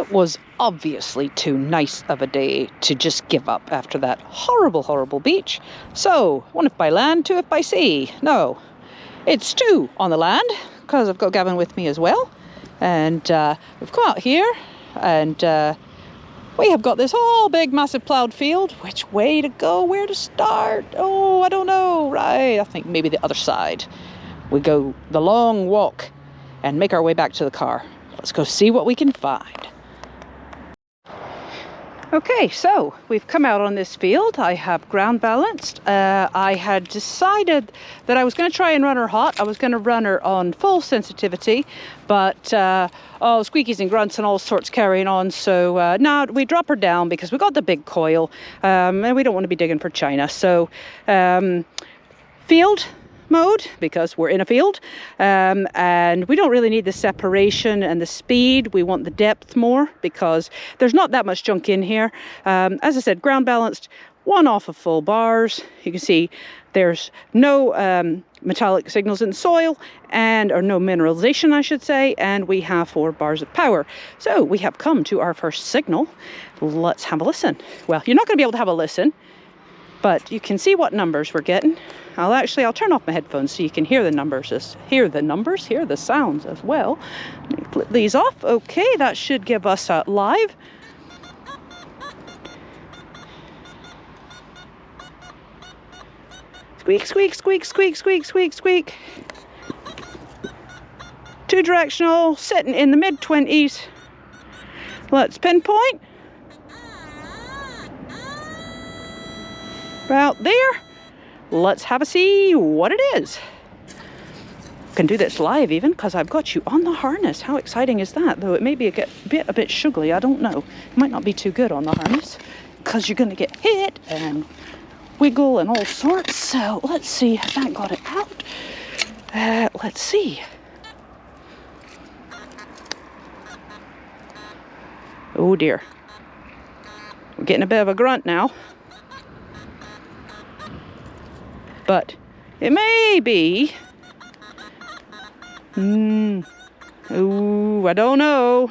It was obviously too nice of a day to just give up after that horrible, horrible beach. So, 1 if by land, 2 if by sea. No, it's 2 on the land, because I've got Gavin with me as well. And we've come out here, and we have got this whole big, massive ploughed field. Which way to go? Where to start? Oh, I don't know. Right, I think maybe the other side. We go the long walk and make our way back to the car. Let's go see what we can find. Okay, so we've come out on this field. I have ground balanced. I had decided that I was going to try and run her hot. I was going to run her on full sensitivity, but squeakies and grunts and all sorts carrying on. So now we drop her down because we got the big coil, and we don't want to be digging for China. So field mode, because we're in a field, and we don't really need the separation and the speed. We want the depth more because there's not that much junk in here. As I said, ground balanced, 1 off of full bars. You can see there's no metallic signals in the soil, or no mineralization, I should say, and we have 4 bars of power. So we have come to our first signal. Let's have a listen. Well, you're not going to be able to have a listen, but you can see what numbers we're getting. I'll turn off my headphones so you can hear the numbers, hear the sounds as well. Let me flip these off. Okay, that should give us a live. Squeak, squeak, squeak, squeak, squeak, squeak, squeak. 2 directional, sitting in the mid-20s. Let's pinpoint. About there. Let's have a see what it is. Can do this live even because I've got you on the harness. How exciting is that? Though it may be a bit sugary, I don't know. It might not be too good on the harness because you're going to get hit and wiggle and all sorts. So let's see, has that got it out? Let's see. Oh dear. We're getting a bit of a grunt now. But it may be, ooh, I don't know,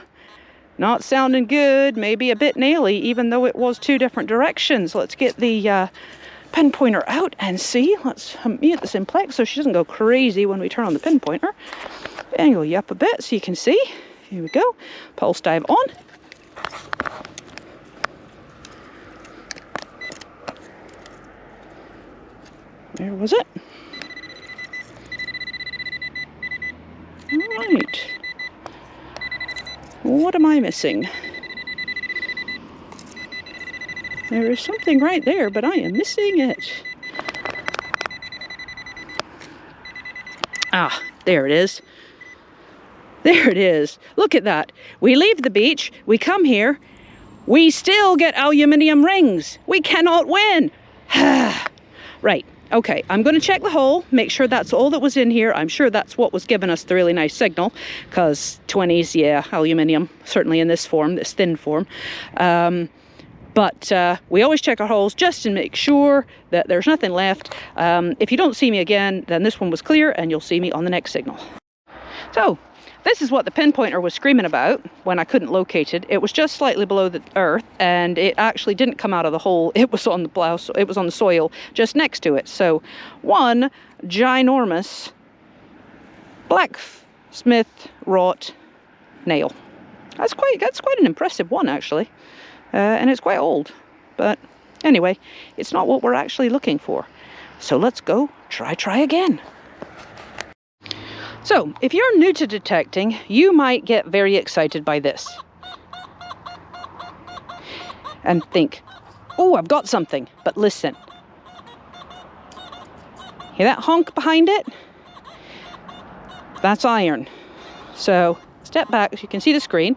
not sounding good, maybe a bit naily, even though it was 2 different directions. Let's get the pinpointer out and see. Let's mute the simplex so she doesn't go crazy when we turn on the pinpointer. Angle you up a bit so you can see. Here we go, pulse dive on. Where was it? All right. What am I missing? There is something right there, but I am missing it. Ah, there it is. There it is. Look at that. We leave the beach, we come here, we still get aluminium rings. We cannot win. Right. Okay, I'm going to check the hole, make sure that's all that was in here. I'm sure that's what was giving us the really nice signal, because 20s, yeah, aluminium, certainly in this form, this thin form. But we always check our holes just to make sure that there's nothing left. If you don't see me again, then this one was clear and you'll see me on the next signal. So, this is what the pinpointer was screaming about when I couldn't locate it. It was just slightly below the earth, and it actually didn't come out of the hole. It was on the plow, it was on the soil just next to it. So, 1 ginormous blacksmith wrought nail. That's quite an impressive one, actually, and it's quite old. But anyway, it's not what we're actually looking for. So let's go try again. So, if you're new to detecting, you might get very excited by this. And think, oh, I've got something. But listen. Hear that honk behind it? That's iron. So, step back so you can see the screen.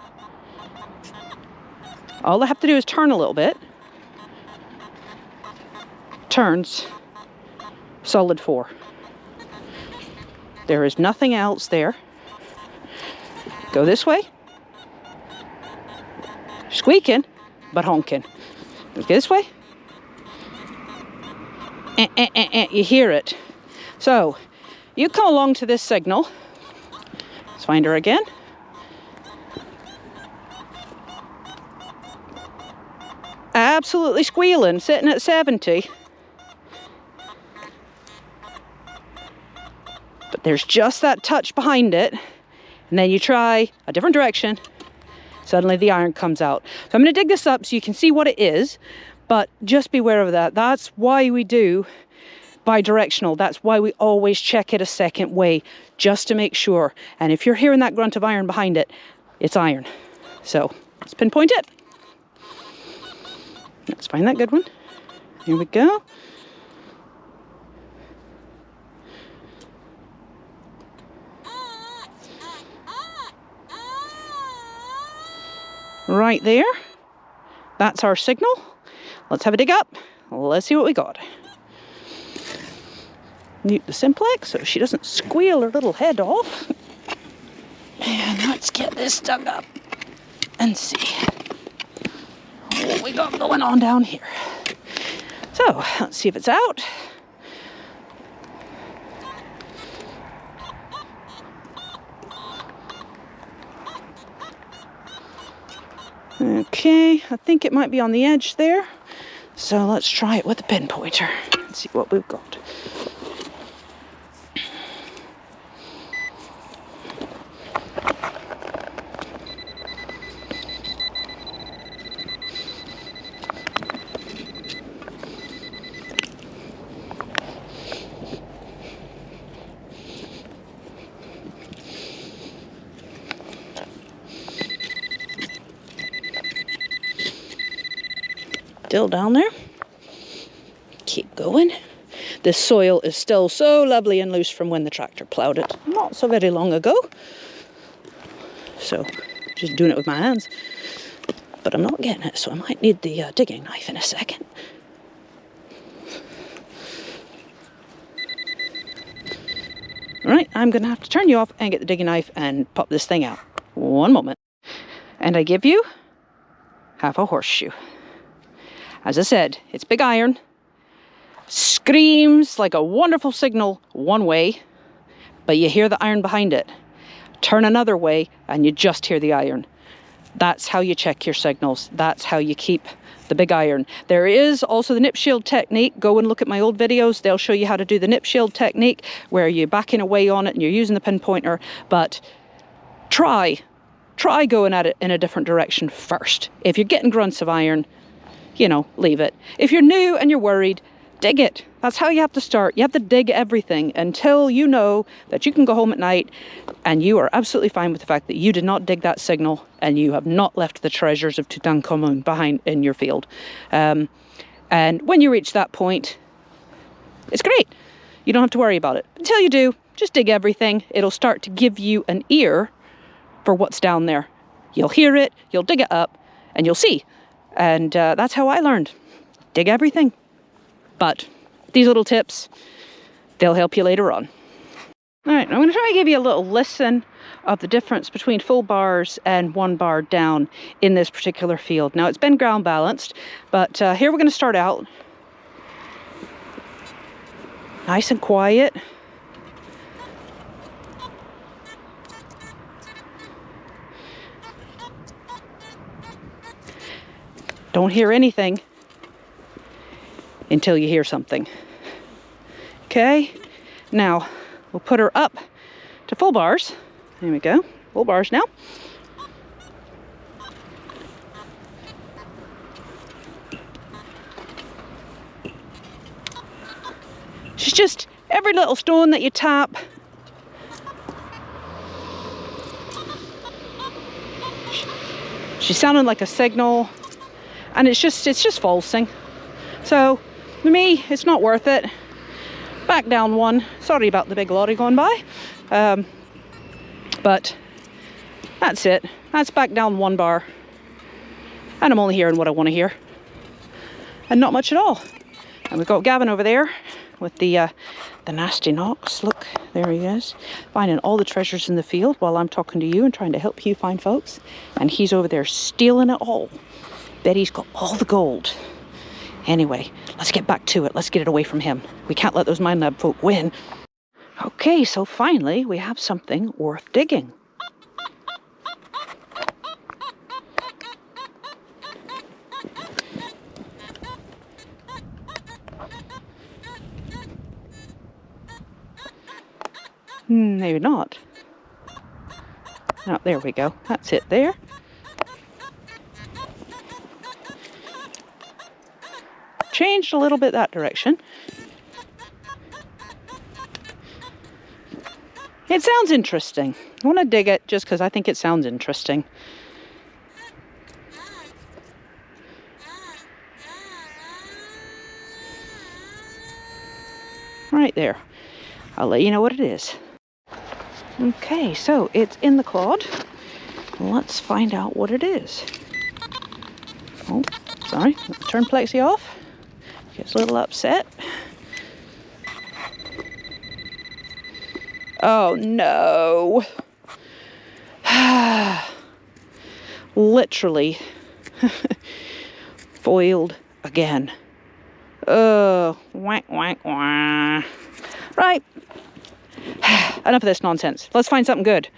All I have to do is turn a little bit. Turns. Solid 4. There is nothing else there. Go this way. Squeaking, but honking. Go this way. You hear it. So, you come along to this signal. Let's find her again. absolutely squealing, sitting at 70. But there's just that touch behind it. And then you try a different direction. Suddenly the iron comes out. So I'm going to dig this up so you can see what it is. But just beware of that. That's why we do bi-directional. That's why we always check it a second way, just to make sure. And if you're hearing that grunt of iron behind it, it's iron. So let's pinpoint it. Let's find that good one. Here we go. Right there. That's our signal. Let's have a dig up. Let's see what we got. Nokta Simplex so she doesn't squeal her little head off. And let's get this dug up and see what we got going on down here. So let's see if it's out. Okay, I think it might be on the edge there. So let's try it with the pinpointer and see what we've got. Still down there. Keep going. This soil is still so lovely and loose from when the tractor ploughed it not so very long ago. So just doing it with my hands. But I'm not getting it, so I might need the digging knife in a second. Alright, I'm going to have to turn you off and get the digging knife and pop this thing out. One moment. And I give you half a horseshoe. As I said, it's big iron, screams like a wonderful signal one way, but you hear the iron behind it. Turn another way and you just hear the iron. That's how you check your signals. That's how you keep the big iron. There is also the nip shield technique. Go and look at my old videos. They'll show you how to do the nip shield technique where you're backing away on it and you're using the pinpointer, but try going at it in a different direction first. If you're getting grunts of iron, you know, leave it. If you're new and you're worried, dig it. That's how you have to start. You have to dig everything until you know that you can go home at night and you are absolutely fine with the fact that you did not dig that signal and you have not left the treasures of Tutankhamun behind in your field. And when you reach that point, it's great. You don't have to worry about it. Until you do, just dig everything. It'll start to give you an ear for what's down there. You'll hear it, you'll dig it up, and you'll see. And that's how I learned. Dig everything. But these little tips, they'll help you later on. All right, I'm going to try and give you a little listen of the difference between full bars and 1 bar down in this particular field. Now, it's been ground balanced, but here we're going to start out nice and quiet. Don't hear anything until you hear something. Okay, now we'll put her up to full bars. There we go, full bars now. She's just every little stone that you tap. She's sounding like a signal. And it's just falsing. So, for me, it's not worth it. Back down 1. Sorry about the big lorry going by. But that's it. That's back down 1 bar. And I'm only hearing what I want to hear. And not much at all. And we've got Gavin over there with the nasty knocks. Look, there he is. Finding all the treasures in the field while I'm talking to you and trying to help you find folks. And he's over there stealing it all. Betty's got all the gold. Anyway, let's get back to it. Let's get it away from him. We can't let those mine lab folk win. Okay, so finally we have something worth digging. Maybe not. Oh, there we go. That's it there. Changed a little bit that direction. It sounds interesting. I want to dig it just because I think it sounds interesting. Right there. I'll let you know what it is. Okay, so it's in the clod. Let's find out what it is. Oh, sorry. Turn plexi off. Gets a little upset. Oh no. Literally foiled again. Oh, whack, whack, whack. Right. Enough of this nonsense. Let's find something good.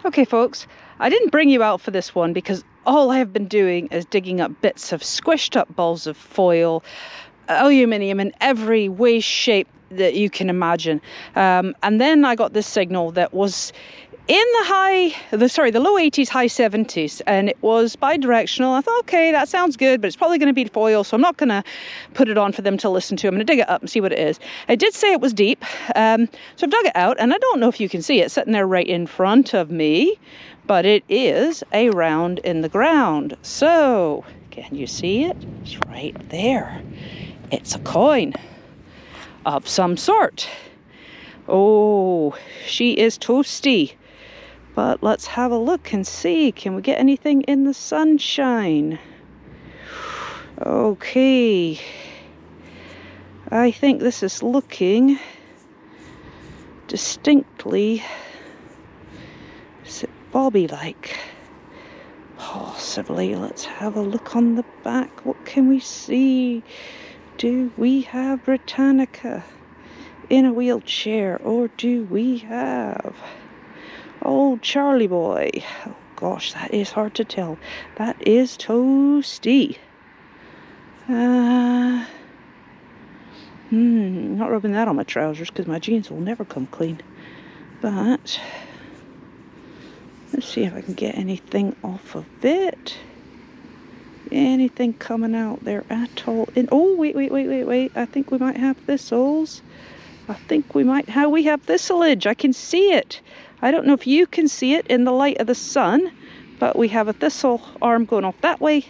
Okay, folks, I didn't bring you out for this one because all I have been doing is digging up bits of squished up balls of foil, aluminium in every way, shape that you can imagine. And then I got this signal that was in the low 80s, high 70s, and it was bi-directional. I thought, okay, that sounds good, but it's probably going to be foil, so I'm not going to put it on for them to listen to. I'm going to dig it up and see what it is. It did say it was deep, so I've dug it out, and I don't know if you can see it sitting there right in front of me, but it is a round in the ground. So, can you see it? It's right there. It's a coin of some sort. Oh, she is toasty. But let's have a look and see. Can we get anything in the sunshine? Okay. I think this is looking distinctly, is it Bobby-like? Possibly. Let's have a look on the back. What can we see? Do we have Britannica in a wheelchair, or do we have old Charlie boy? Oh gosh, that is hard to tell. That is toasty. Not rubbing that on my trousers because my jeans will never come clean. But let's see if I can get anything off of it. Anything coming out there at all? Oh, wait. I think we might have thistles. I think we might have thistlage. I can see it. I don't know if you can see it in the light of the sun, but we have a thistle arm going off that way,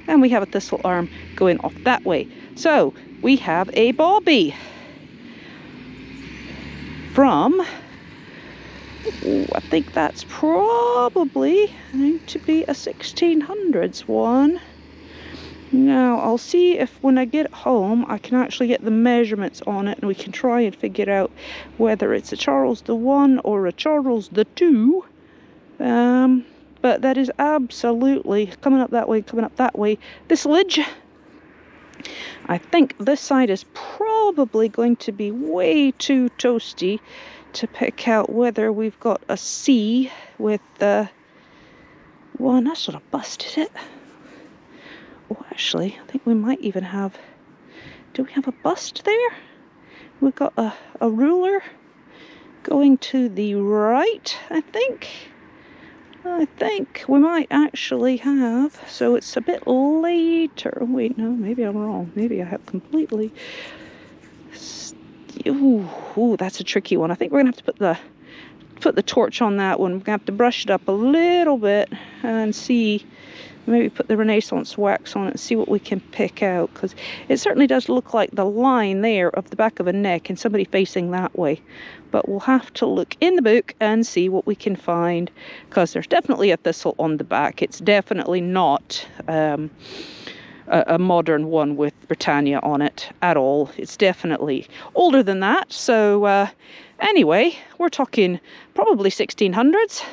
and we have a thistle arm going off that way. So we have a bobby from, I think that's probably going to be a 1600s one. Now, I'll see if when I get home I can actually get the measurements on it and we can try and figure out whether it's a Charles the 1 or a Charles the 2. But that is absolutely coming up that way. Thistlage. I think this side is probably going to be way too toasty to pick out whether we've got a C with the one. That's not a bust, is it? Oh, actually, I think we might even have... Do we have a bust there? We've got a ruler going to the right, I think. I think we might actually have... So it's a bit later. Wait, no, maybe I'm wrong. Maybe I have completely... Ooh, that's a tricky one. I think we're going to have to put the torch on that one. We're going to have to brush it up a little bit and see... Maybe put the Renaissance wax on it and see what we can pick out, because it certainly does look like the line there of the back of a neck and somebody facing that way. But we'll have to look in the book and see what we can find, because there's definitely a thistle on the back. It's definitely not a modern one with Britannia on it at all. It's definitely older than that. So anyway, we're talking probably 1600s.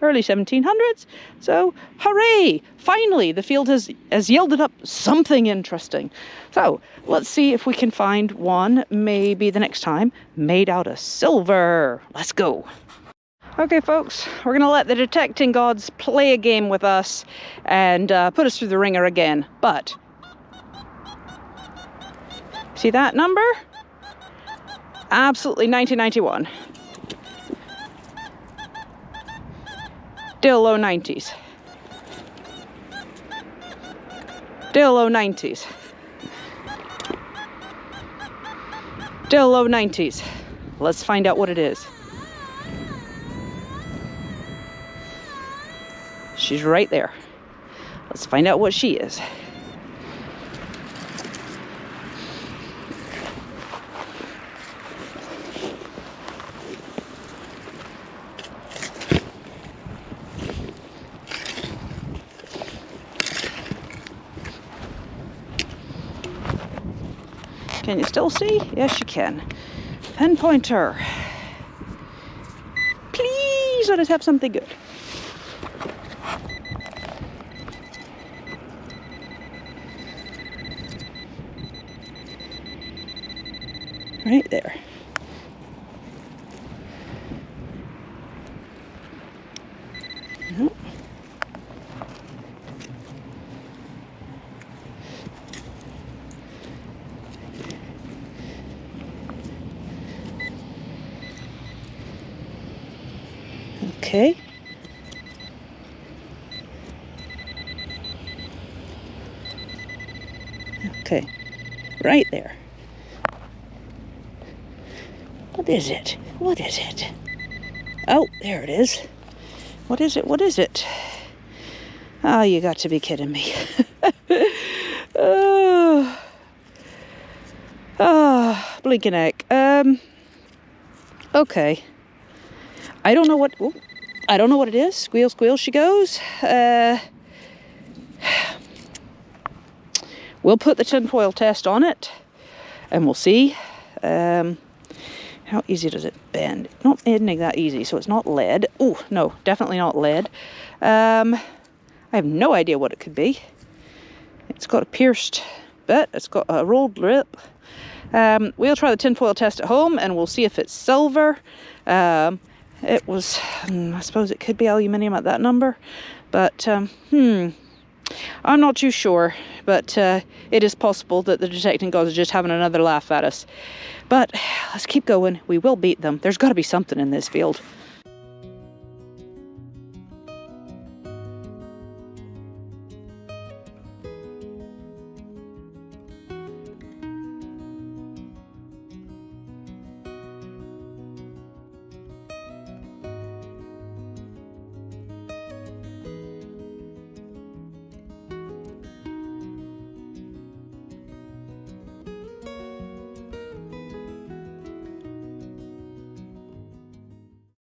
Early 1700s. So, hooray! Finally, the field has yielded up something interesting. So, let's see if we can find one, maybe the next time, made out of silver. Let's go. Okay, folks, we're going to let the detecting gods play a game with us and put us through the ringer again. But, see that number? Absolutely 1991. Still low 90s. Still low 90s. Still low 90s. Let's find out what it is. She's right there. Let's find out what she is. Can you still see? Yes, you can. Pinpointer. Please let us have something good. Right there. Okay. Okay. Right there. What is it? What is it? Oh, there it is. What is it? What is it? Oh, you got to be kidding me. Blinking egg. Okay. I don't know what. Ooh, I don't know what it is. Squeal, squeal, she goes. We'll put the tinfoil test on it, and we'll see. How easy does it bend? Not bending that easy, so it's not lead. Oh, no, definitely not lead. I have no idea what it could be. It's got a pierced bit. It's got a rolled lip. We'll try the tinfoil test at home, and we'll see if it's silver. It was, I suppose it could be aluminium at that number, but I'm not too sure. But it is possible that the detecting gods are just having another laugh at us. But let's keep going. We will beat them. There's got to be something in this field.